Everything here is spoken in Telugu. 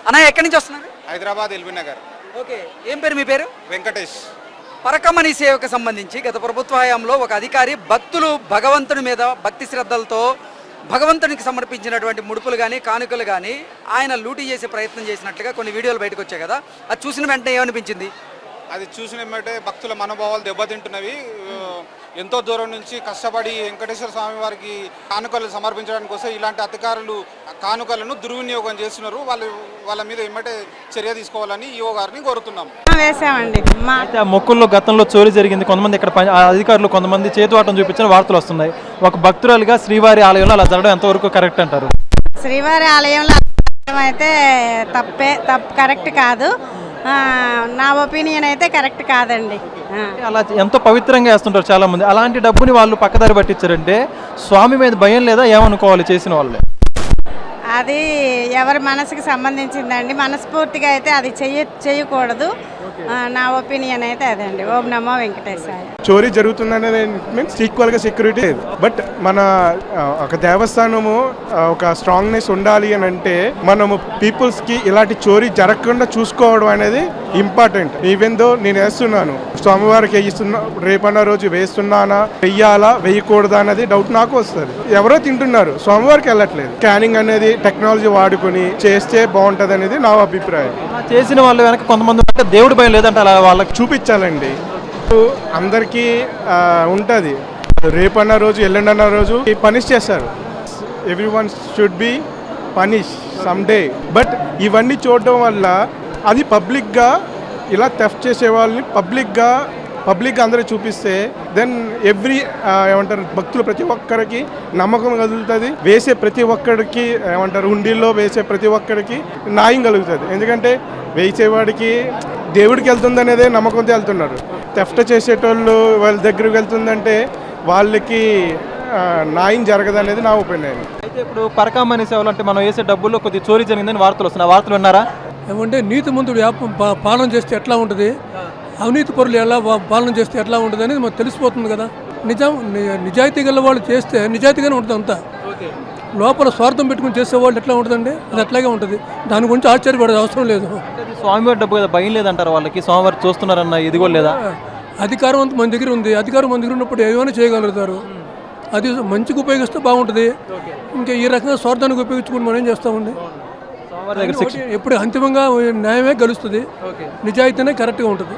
అన్న ఎక్కడి నుంచి వస్తున్నారు? హైదరాబాద్ ఎల్బీ నగర్. ఓకే, ఏం పేరు మీ పేరు? వెంకటేష్. పరకమణి సేవకు సంబంధించి గత ప్రభుత్వ హయాంలో ఒక అధికారి భక్తులు భగవంతుని మీద భక్తి శ్రద్ధలతో భగవంతునికి సమర్పించినటువంటి ముడుపులు కానీ కానుకలు కానీ ఆయన లూటీ చేసే ప్రయత్నం చేసినట్లుగా కొన్ని వీడియోలు బయటకు వచ్చాయి కదా, అది చూసిన వెంటనే ఏమనిపించింది? అది చూసిన ఏమంటే భక్తుల మనోభావాలు దెబ్బతింటున్నవి. ఎంతో దూరం నుంచి కష్టపడి వెంకటేశ్వర స్వామి వారికి కానుకలు సమర్పించడానికి వస్తే ఇలాంటి అధికారులు కానుకలను దుర్వినియోగం చేస్తున్నారు. వాళ్ళ మీద ఏమంటే చర్య తీసుకోవాలని ఈఓ గారిని కోరుతున్నాం. వేసామండి. అయితే ఆ మొక్కుల్లో గతంలో చోరీ జరిగింది. కొంతమంది ఇక్కడ అధికారులు కొంతమంది చేతువాటం చూపించిన వార్తలు వస్తున్నాయి. ఒక భక్తురాలుగా శ్రీవారి ఆలయంలో అలా జరగడం ఎంతవరకు కరెక్ట్ అంటారు? శ్రీవారి ఆలయంలో అయితే తప్పు కరెక్ట్ కాదు. నా ఒపీనియన్ అయితే కరెక్ట్ కాదండి. అలా ఎంతో పవిత్రంగా వేస్తుంటారు చాలా మంది. అలాంటి డబ్బుని వాళ్ళు పక్కదారి పట్టించారంటే స్వామి మీద భయం లేదా ఏమనుకోవాలి చేసిన వాళ్ళే? అది ఎవరి మనసుకి సంబంధించిందండి. మనస్ఫూర్తిగా అయితే అది చేయకూడదు. నా ఒపీనియన్ అయితే అదండి. ఓం నమో వెంకటేశాయ. చోరీ జరుగుతుందనేది మీన్స్ ఈక్వల్గా సెక్యూరిటీ లేదు. బట్ మన ఒక దేవస్థానము ఒక స్ట్రాంగ్నెస్ ఉండాలి అని అంటే మనము పీపుల్స్కి ఇలాంటి చోరీ జరగకుండా చూసుకోవడం అనేది ఇంపార్టెంట్. ఈవెన్ దో నేను వేస్తున్నాను, స్వామివారికి వేయిస్తున్నా, రేపన్న రోజు వేస్తున్నానా, వెయ్యాలా వేయకూడదా అనేది డౌట్ నాకు వస్తుంది. ఎవరో తింటున్నారు, స్వామివారికి వెళ్ళట్లేదు. స్కానింగ్ అనేది టెక్నాలజీ వాడుకొని చేస్తే బాగుంటుంది అనేది నా అభిప్రాయం. చేసిన వాళ్ళు వెనక కొంతమంది దేవుడి భయం లేదంటే అలా వాళ్ళకి చూపించాలండి. అందరికీ ఉంటుంది, రేపన్న రోజు ఎల్లుండన్న రోజు పనిష్ చేస్తారు. Every one should be punish some day. But ఇవన్నీ చూడడం వల్ల అది పబ్లిక్గా ఇలా థెఫ్ట్ చేసే వాళ్ళని పబ్లిక్గా అందరూ చూపిస్తే దెన్ ఏమంటారు భక్తులు ప్రతి ఒక్కరికి నమ్మకం కలుగుతుంది. వేసే ప్రతి ఒక్కడికి హుండీల్లో వేసే ప్రతి ఒక్కడికి న్యాయం కలుగుతుంది. ఎందుకంటే వేసేవాడికి దేవుడికి వెళ్తుంది అనేదే నమ్మకంతో వెళ్తున్నారు. థెఫ్ట్ చేసేటోళ్ళు వాళ్ళ దగ్గరికి వెళ్తుందంటే వాళ్ళకి న్యాయం జరగదు అనేది నా ఒపీనియన్. అయితే ఇప్పుడు పరకామణి సేవలు అంటే మనం వేసే డబ్బుల్లో కొద్దిగా చోరీ జరిగిందని వార్తలు వస్తున్నాయి. వార్తలు విన్నారా? ఏమంటే నీతిమంతుడు పాలన చేస్తే ఎట్లా ఉంటుంది, అవినీతి పరులు ఎలా పాలన చేస్తే ఎట్లా ఉంటుంది అనేది మనకు తెలిసిపోతుంది కదా. నిజాయితీ గల వాళ్ళు చేస్తే నిజాయితీగానే ఉంటుంది అంతా. లోపల స్వార్థం పెట్టుకుని చేసేవాళ్ళు ఎట్లా ఉంటుందండి, అది అట్లాగే ఉంటుంది. దాని గురించి ఆశ్చర్యపడే అవసరం లేదు. స్వామివారి డబ్బు కదా, భయం లేదంటారు వాళ్ళకి? స్వామివారు చూస్తున్నారన్న ఇది కూడా లేదా? అధికారం అంతా మన దగ్గర ఉంది. అధికారం మన దగ్గర ఉన్నప్పుడు ఏమైనా చేయగలుగుతారు. అది మంచిగా ఉపయోగిస్తే బాగుంటుంది. ఇంకా ఈ రకంగా స్వార్థానికి ఉపయోగించుకుని మనం ఏం చేస్తామండి? ఎప్పుడు అంతిమంగా న్యాయమే గెలుస్తుంది, నిజాయితీనే కరెక్ట్గా ఉంటుంది.